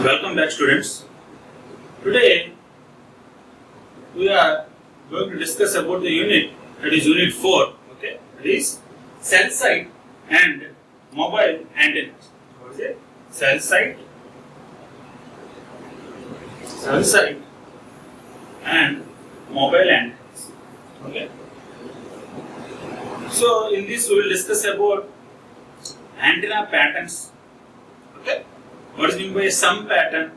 Welcome back, students. Today we are going to discuss about the unit, that is Unit 4. Okay, that is cell site and mobile antennas. What is it? Cell site and mobile antennas. Okay. So in this we will discuss about antenna patterns. Okay. What is meant by a sum pattern?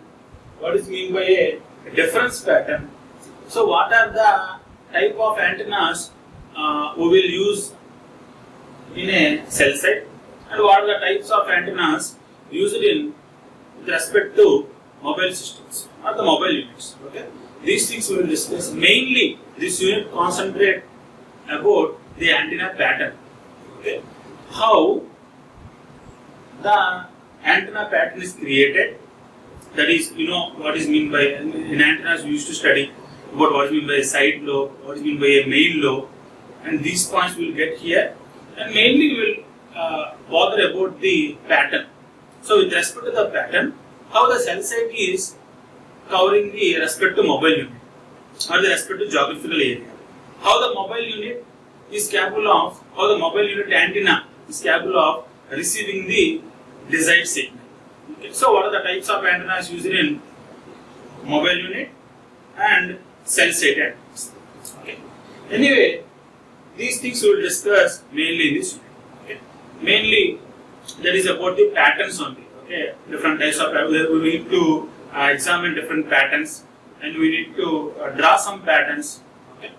What is meant by a difference pattern? So what are the type of antennas we will use in a cell site, and what are the types of antennas used in with respect to mobile systems or the mobile units? Okay, these things we will discuss. Mainly, this unit concentrate about the antenna pattern. Okay, how the antenna pattern is created. That is, what is meant by in antennas. We used to study about what is meant by a side lobe, what is meant by a main lobe, and these points we will get here. And mainly we will bother about the pattern. So with respect to the pattern, how the cell site is covering the respect to mobile unit or the respect to geographical area. How the mobile unit is capable of, how the mobile unit antenna is capable of receiving the desired signal. Okay. So what are the types of antennas used in mobile unit and cell site antennas? Okay. Anyway, these things we will discuss mainly in this unit. Okay. Mainly that is about the patterns only. Okay. Different types of patterns. We need to examine different patterns and we need to draw some patterns. Okay.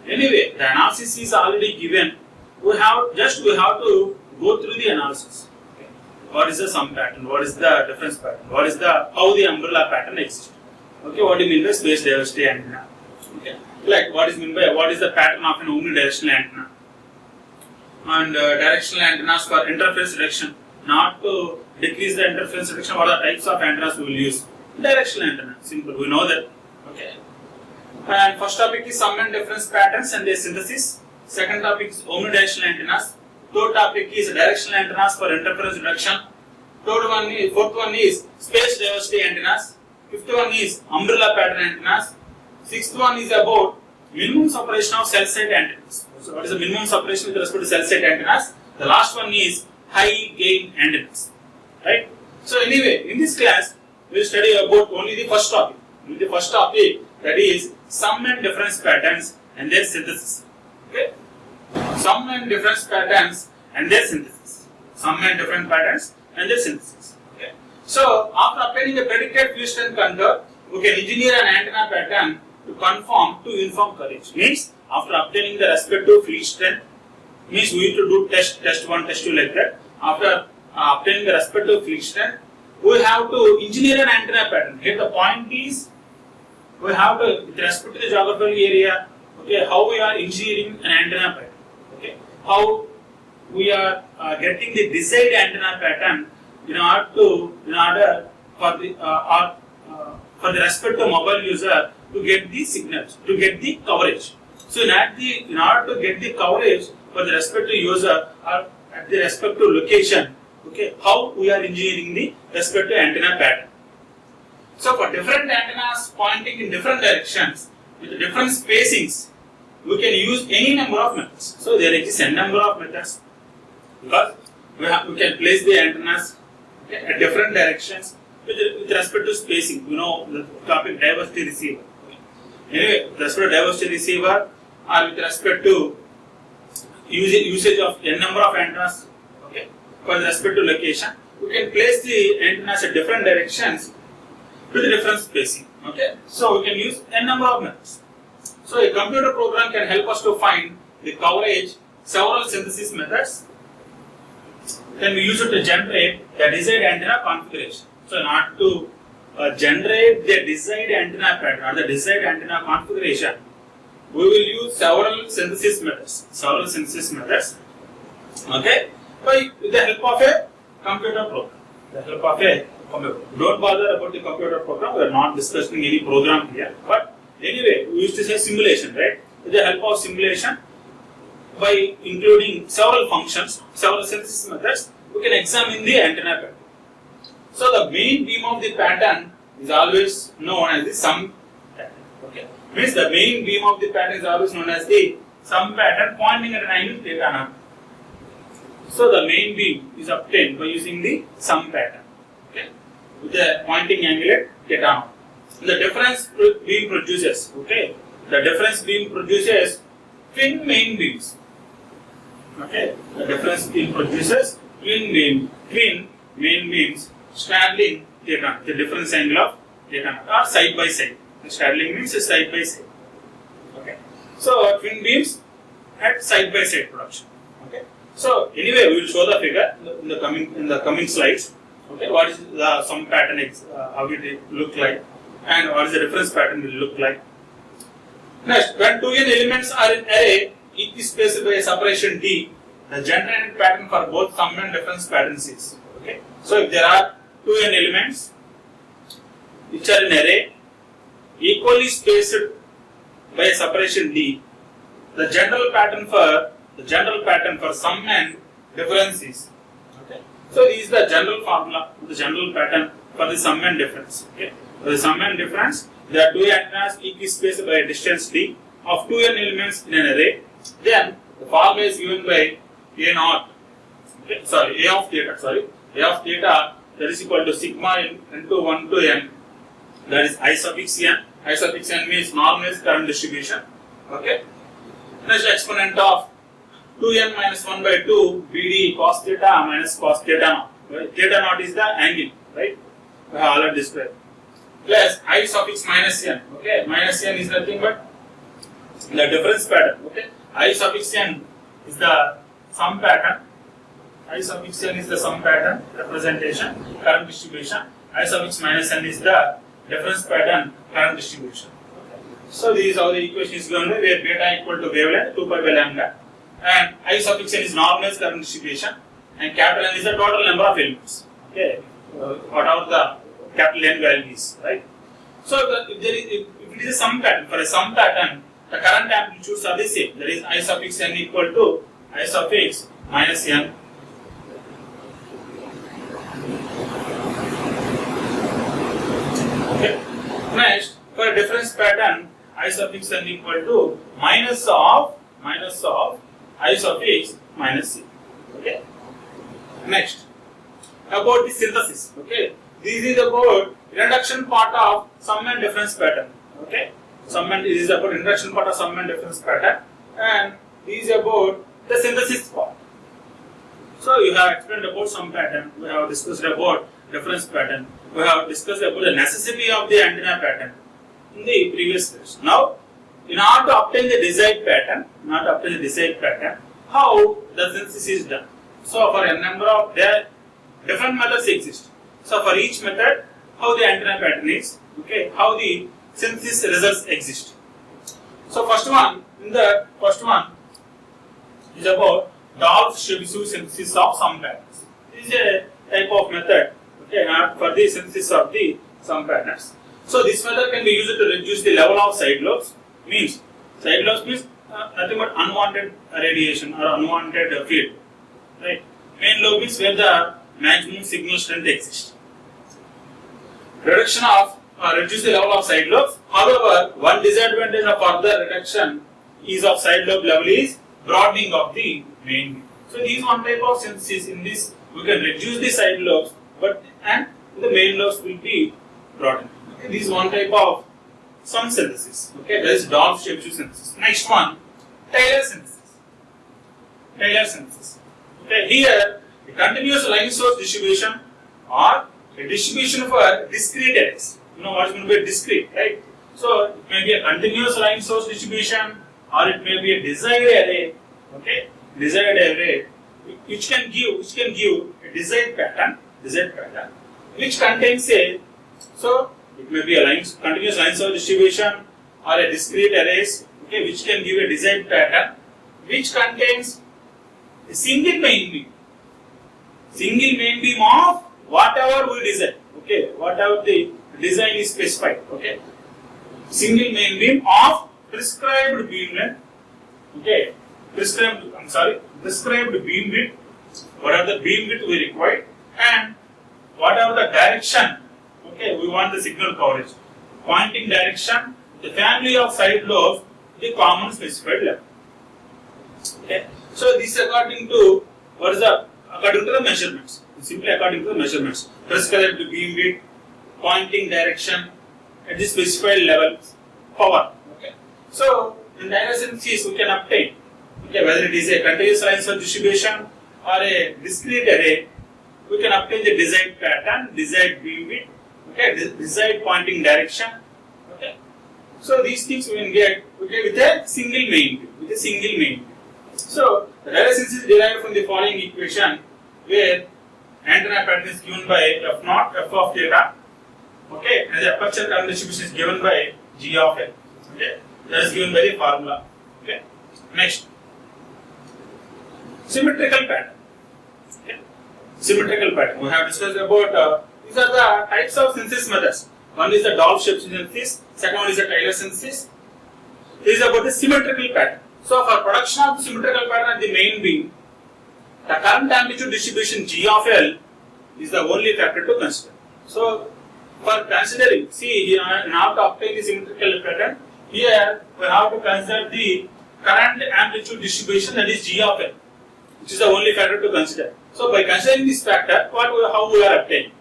Anyway, the analysis is already given. We have to go through the analysis. What is the sum pattern? What is the difference pattern? What is how the umbrella pattern exists? Okay, what do you mean by space diversity antenna? Okay, like what is the pattern of an omnidirectional antenna? And directional antennas for interference reduction, not to decrease the interference reduction. What are the types of antennas we will use? Directional antenna, simple. We know that. Okay. And first topic is sum and difference patterns and their synthesis. Second topic is omnidirectional antennas. Third topic is directional antennas for interference reduction. Fourth one is space diversity antennas. Fifth one is umbrella pattern antennas. Sixth one is about minimum separation of cell site antennas. So what is the minimum separation with respect to cell site antennas? The last one is high gain antennas. Right? So anyway, in this class we will study about only the first topic. The first topic, that is sum and difference patterns and their synthesis. Okay? Sum and difference patterns and their synthesis. Sum and different patterns and their synthesis. Okay. So, after obtaining a predicate field strength contour, we can engineer an antenna pattern to conform to uniform coverage. Means, after obtaining the respective field strength, means we need to do test 1, test 2 like that. After obtaining the respective field strength, we have to engineer an antenna pattern. Here the point is, we have to, with respect to the geographical area, okay, how we are engineering an antenna pattern. Okay, how we are getting the desired antenna pattern in order for the respect to mobile user to get the signals, to get the coverage. So in order to get the coverage for the respect to user or at the respect to location, okay, how we are engineering the respect to antenna pattern. So for different antennas pointing in different directions with different spacings, we can use any number of methods. So there exists a number of methods because we can place the antennas at different directions with respect to spacing. The topic diversity receiver. Anyway, with respect to diversity receiver or with respect to usage of n number of antennas, okay, for respect to location, we can place the antennas at different directions with different spacing. Okay, so we can use n number of methods. So a computer program can help us to find the coverage. Several synthesis methods can be used to generate the desired antenna configuration. So in order to generate the desired antenna pattern or the desired antenna configuration, we will use several synthesis methods. Okay, with the help of a computer program. Don't bother about the computer program. We are not discussing any program here, but anyway, we used to say simulation, right? With the help of simulation, by including several functions, several synthesis methods, we can examine the antenna pattern. So the main beam of the pattern is always known as the sum pattern. Okay, means the main beam of the pattern is always known as the sum pattern pointing at an angle theta naught. So the main beam is obtained by using the sum pattern. Okay, with the pointing angle at theta naught. The difference beam produces. Okay, the difference beam produces twin main beams. Okay, the difference beam produces twin main beams straddling theta, the difference angle of theta or side by side. Straddling means side by side. Okay, so twin beams at side by side production. Okay, so anyway, we will show the figure in the coming slides. Okay, what is the sum pattern? How it will look like, and what is the difference pattern will look like. Next, when 2n elements are in array equispaced by a separation D, the generated pattern for both sum and difference patterns is. Okay, so if there are 2n elements which are in array equally spaced by a separation D, the general pattern for sum and difference is. Okay, so this is the general formula, the general pattern for the sum and difference. Okay, for the sum and difference, there are two antennas equispaced by a distance D of 2n elements in an array. Then the formula is given by A naught. Okay, A of theta that is equal to sigma into 1 to n, that is I suffix n. I suffix n means normalized current distribution. Okay, next exponent of 2n minus 1 by 2 BD cos theta minus cos theta naught. Right? Theta naught is the angle, right? We have already described. Plus I suffix minus n. Okay, minus n is nothing but the difference pattern. Okay, I suffix n is the sum pattern. I suffix n is the sum pattern representation, current distribution. I suffix minus n is the difference pattern, current distribution. Okay. So this is how the equation is given, where beta equal to wavelength 2 pi by lambda, and I suffix n is normalized current distribution, and capital N is the total number of elements. Okay, whatever the capital N value is, right? So if it is a sum pattern, for a sum pattern, the current amplitudes are the same. That is I suffix n equal to I suffix minus n. Okay. Next, for a difference pattern, I suffix n equal to minus of I suffix minus c. Okay. Next, about the synthesis. Okay, this is about introduction part of sum and difference pattern. Okay, this is about introduction part of sum and difference pattern, and this is about the synthesis part. So you have explained about sum pattern. We have discussed about difference pattern. We have discussed about the necessity of the antenna pattern in the previous class. Now, in order to obtain the desired pattern, how the synthesis is done. So, for a number of different methods exist. So, for each method, how the antenna pattern is, okay, how the synthesis results exist. So, first one is about Dolph-Shevsky synthesis of sum patterns. This is a type of method, okay, for the synthesis of the sum patterns. So, this method can be used to reduce the level of side lobes. Side lobes means nothing but unwanted radiation or unwanted field. Right? Main lobe is where the maximum signal strength exists. Reduce the level of side lobes. However, one disadvantage of further reduction of side lobe level is broadening of the main beam. So, this is one type of synthesis. In this, we can reduce the side lobes, and the main lobes will be broadened. Okay, this is one type of sum synthesis. Okay, that is Dolph-Shevsky synthesis. Next one, Taylor synthesis. Okay, here a continuous line source distribution or a distribution for discrete arrays. You know what is meant by discrete, right? So it may be a continuous line source distribution, or it may be a desired array. Okay, desired array which can give a desired pattern, which contains a, so it may be a continuous line source distribution or a discrete arrays, okay, which can give a desired pattern, which contains a single main beam of whatever we design. Okay, whatever the design is specified. Okay, single main beam of prescribed beam length. Okay, prescribed beam width, whatever the beam width we require, and whatever the direction, Okay, we want the signal coverage. Pointing direction, the family of side lobes, the common specified level. Okay, so this is according to what is the according to the measurements. Simply according to the measurements. Prescribed beam width, pointing direction at the specified level, power. Okay, so in the synthesis we can obtain. Okay, whether it is a continuous lines of distribution or a discrete array, we can obtain the desired pattern, desired beam width, okay, desired pointing direction. Okay, so these things we can get, okay, with a single main beam, with a single main beam. So the relations is derived from the following equation, where antenna pattern is given by f naught, f of theta, okay, and the aperture current distribution is given by g of l. Okay, that is given by the formula. Okay, next, symmetrical pattern. Okay, symmetrical pattern. We have discussed about these are the types of synthesis methods. One is the doll-shaped synthesis. Second one is the Taylor synthesis. This is about the symmetrical pattern. So for production of the symmetrical pattern at the main beam, the current amplitude distribution G of L is the only factor to consider. So for considering, see in order to obtain the symmetrical pattern, here we have to consider the current amplitude distribution, that is G of L, which is the only factor to consider. So by considering this factor, how we are obtaining?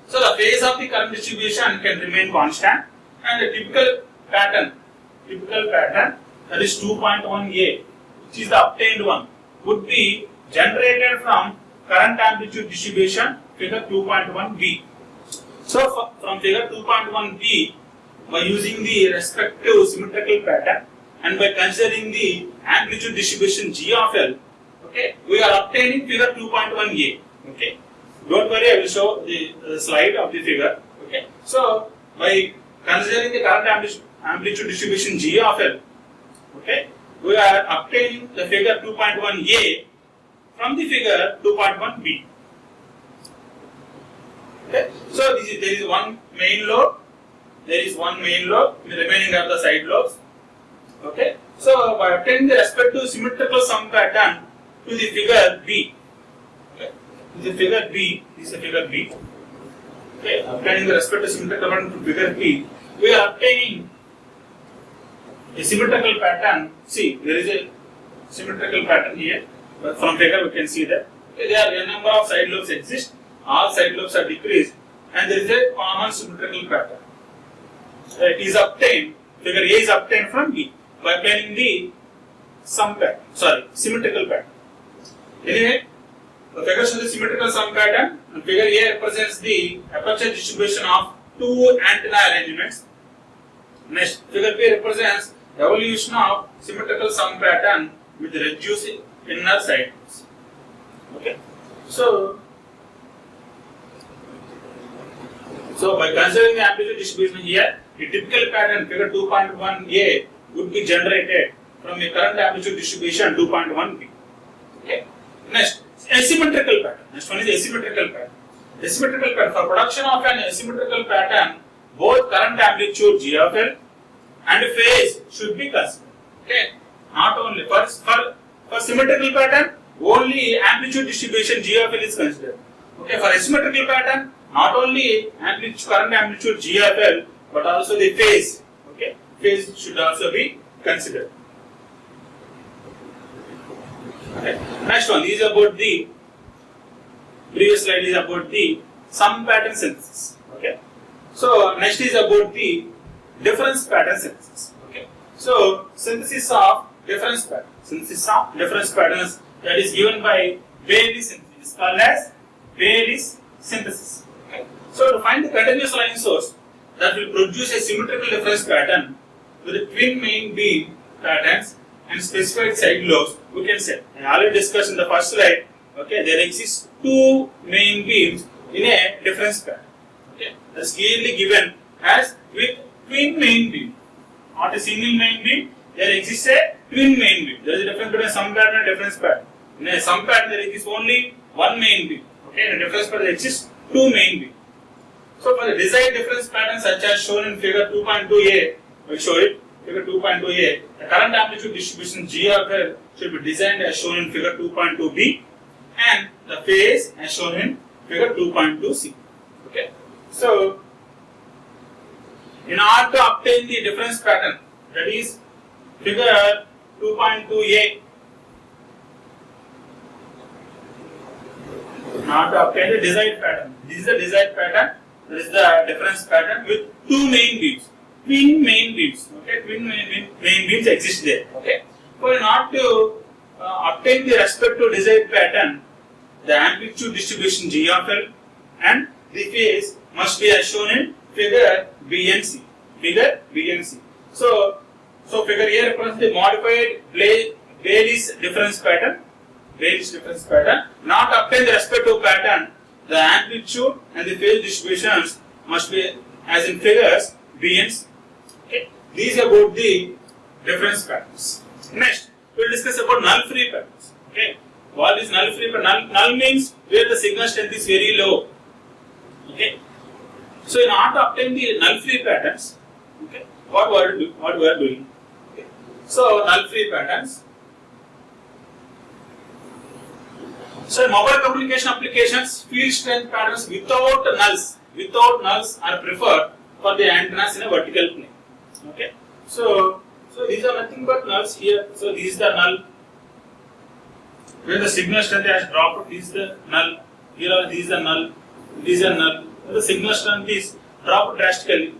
So the phase of the current distribution can remain constant, and the typical pattern that is 2.1a, which is the obtained one, would be generated from current amplitude distribution figure 2.1b. So from figure 2.1b, by using the respective symmetrical pattern and by considering the amplitude distribution G of L, okay, we are obtaining figure 2.1a. Okay, don't worry, I will show the slide of the figure. Okay, so by considering the current amplitude distribution G of L, okay, we are obtaining the figure 2.1a from the figure 2.1b. Okay, so there is one main lobe, the remaining are the side lobes. Okay, so by obtaining the respective symmetrical sum pattern to the figure B, okay, this is figure B, okay, obtaining the respective symmetrical pattern to figure B, we are obtaining a symmetrical pattern. See, there is a symmetrical pattern here. From figure we can see that. Okay, there are a number of side lobes exist. All side lobes are decreased, and there is a common symmetrical pattern. It is obtained. Figure A is obtained from B by obtaining the symmetrical pattern. Anyway, the figure shows the symmetrical sum pattern, and figure A represents the aperture distribution of two antenna arrangements. Next, figure B represents the evolution of symmetrical sum pattern with reduced inner side. Okay, so by considering the amplitude distribution here, the typical pattern figure 2.1a would be generated from the current amplitude distribution 2.1b. Okay, next, asymmetrical pattern. Next one is asymmetrical pattern. Asymmetrical pattern. For production of an asymmetrical pattern, both current amplitude G of L and phase should be considered. Okay, not only for symmetrical pattern, only amplitude distribution G of L is considered. Okay, for asymmetrical pattern, not only current amplitude G of L, but also the phase. Okay, phase should also be considered. Okay. Next one is about the previous slide is about the sum pattern synthesis. Okay, so next is about the difference pattern synthesis. Okay, so synthesis of difference patterns that is given by Bailey synthesis is called as Bailey's synthesis. Okay. So to find the continuous line source that will produce a symmetrical difference pattern with the twin main beam patterns and specified side lobes, we can say. I already discussed in the first slide. Okay, there exists two main beams in a difference pattern. Okay, that's clearly given as with twin main beam, not a single main beam. There exists a twin main beam. There is a difference between sum pattern and difference pattern. In a sum pattern, there exists only one main beam. Okay, in a difference pattern, there exists two main beams. So for the desired difference pattern, such as shown in figure 2.2a, we will show it. Figure 2.2a, the current amplitude distribution G of L should be designed as shown in figure 2.2b, and the phase as shown in figure 2.2c. Okay, so in order to obtain the difference pattern, that is figure 2.2a, in order to obtain the desired pattern. This is the desired pattern. There is the difference pattern with two main beams, twin main beams. Okay, twin main beams exist there. Okay, so in order to obtain the respective desired pattern, the amplitude distribution G of L and the phase must be as shown in figure B and C. Figure B and C. So figure A represents the modified Bailey's difference pattern. Bailey's difference pattern. Not obtain the respective pattern, the amplitude and the phase distributions must be as in figures B and C. Okay. These are about the difference patterns. Next, we will discuss about null-free patterns. Okay. What is null-free pattern? Null means where the signal strength is very low. Okay. So in order to obtain the null-free patterns, okay, what we are doing? Okay. So null-free patterns. So in mobile communication applications, field strength patterns without nulls are preferred for the antennas in a vertical plane. Okay. So these are nothing but nulls here. So this is the null. Where the signal strength has dropped, this is the null. Here this is the null. This is a null. The signal strength is dropped drastically.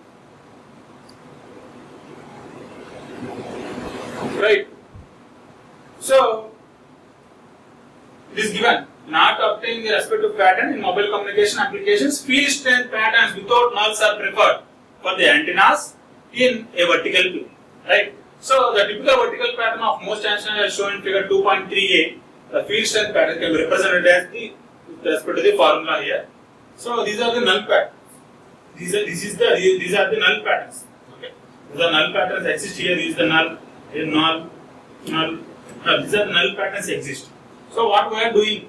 Right. So it is given. In order to obtain the respective pattern in mobile communication applications, field strength patterns without nulls are preferred for the antennas in a vertical plane. Right. So the typical vertical pattern of most antennas is shown in figure 2.3a. The field strength pattern can be represented as the with respect to the formula here. So these are the null patterns. These are the null patterns. Okay. These are null patterns exist here. These are the null. Null. These are the null patterns exist. So what we are doing?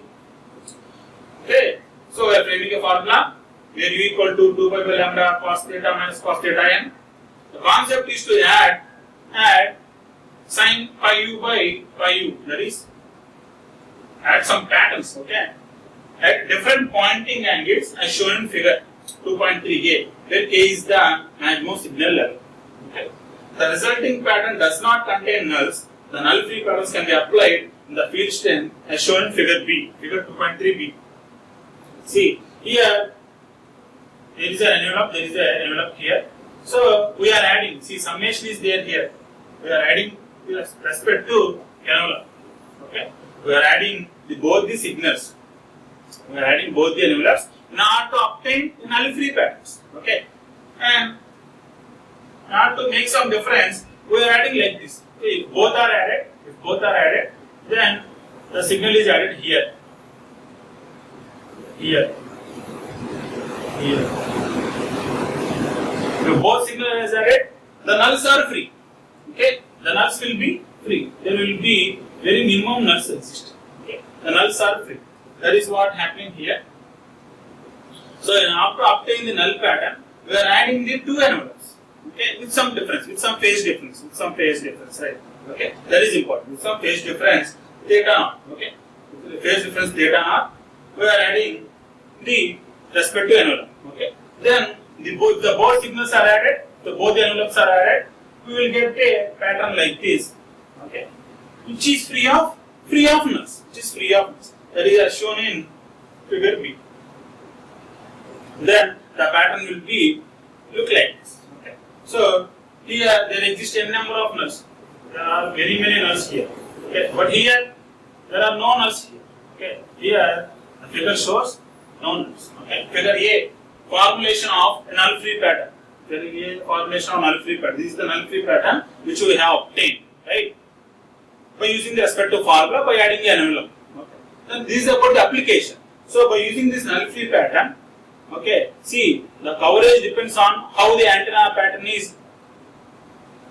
Okay. So we are framing a formula where u equal to 2 pi by lambda cos theta minus cos theta n. The concept is to add sin pi u by pi u. That is, add some patterns. Okay. At different pointing angles as shown in figure 2.3a, where k is the maximum signal level. Okay. The resulting pattern does not contain nulls. The null-free patterns can be applied in the field strength as shown in figure B, figure 2.3b. See, here there is an envelope here. So we are adding, see, summation is there here. We are adding with respect to envelope. Okay. We are adding both the signals. We are adding both the envelopes in order to obtain null-free patterns. Okay. And in order to make some difference, we are adding like this. If both are added, then the signal is added here. If both signals are added, the nulls are free. Okay, the nulls will be free. There will be very minimum nulls exist. Okay, the nulls are free. That is what happening here. So in order to obtain the null pattern, we are adding the two envelopes. Okay, with some difference, with some phase difference, right? Okay, that is important. With some phase difference, theta naught. Okay, with the phase difference theta naught, we are adding the respective envelope. Okay, then both signals are added, both the envelopes are added. We will get a pattern like this. Okay, which is free of nulls. That is as shown in figure B. Then the pattern will be look like this. Okay. So here there exist a number of nulls. There are very many nulls here. Okay. But here there are no nulls here. Okay. Here the figure shows no nulls. Okay. Figure A, formulation of a null-free pattern. Figure A, formulation of null-free pattern. This is the null-free pattern which we have obtained, right? By using the respective formula, by adding the envelope. Okay. Then this is about the application. So by using this null-free pattern, okay, see, the coverage depends on how the antenna pattern is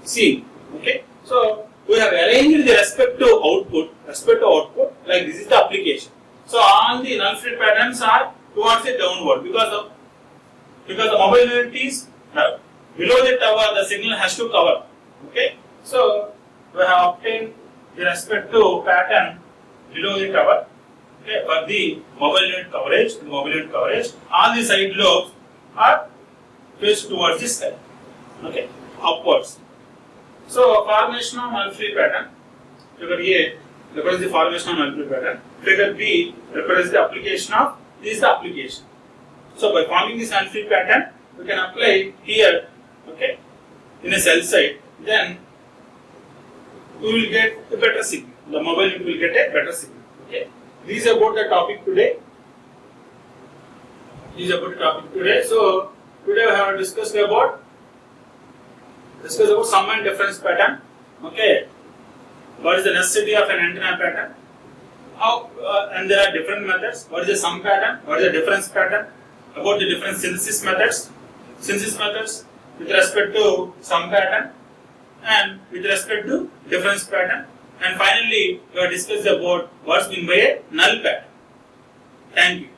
seen. Okay, so we have arranged the respective output, like this is the application. So all the null-free patterns are towards the downward because the mobile unit is below the tower, the signal has to cover. Okay, so we have obtained the respective pattern below the tower. Okay, for the mobile unit coverage, all the side lobes are faced towards the sky. Okay, upwards. So formation of null-free pattern. Figure A represents the formation of null-free pattern. Figure B represents the application of this is the application. So by forming this null-free pattern, we can apply here, okay, in a cell site. Then we will get a better signal. The mobile unit will get a better signal. Okay. This is about the topic today. So today we have discussed about sum and difference pattern. Okay. What is the necessity of an antenna pattern? How and there are different methods. What is the sum pattern? What is the difference pattern? About the different synthesis methods. Synthesis methods with respect to sum pattern and with respect to difference pattern. And finally, we have discussed about what's meant by a null pattern. Thank you.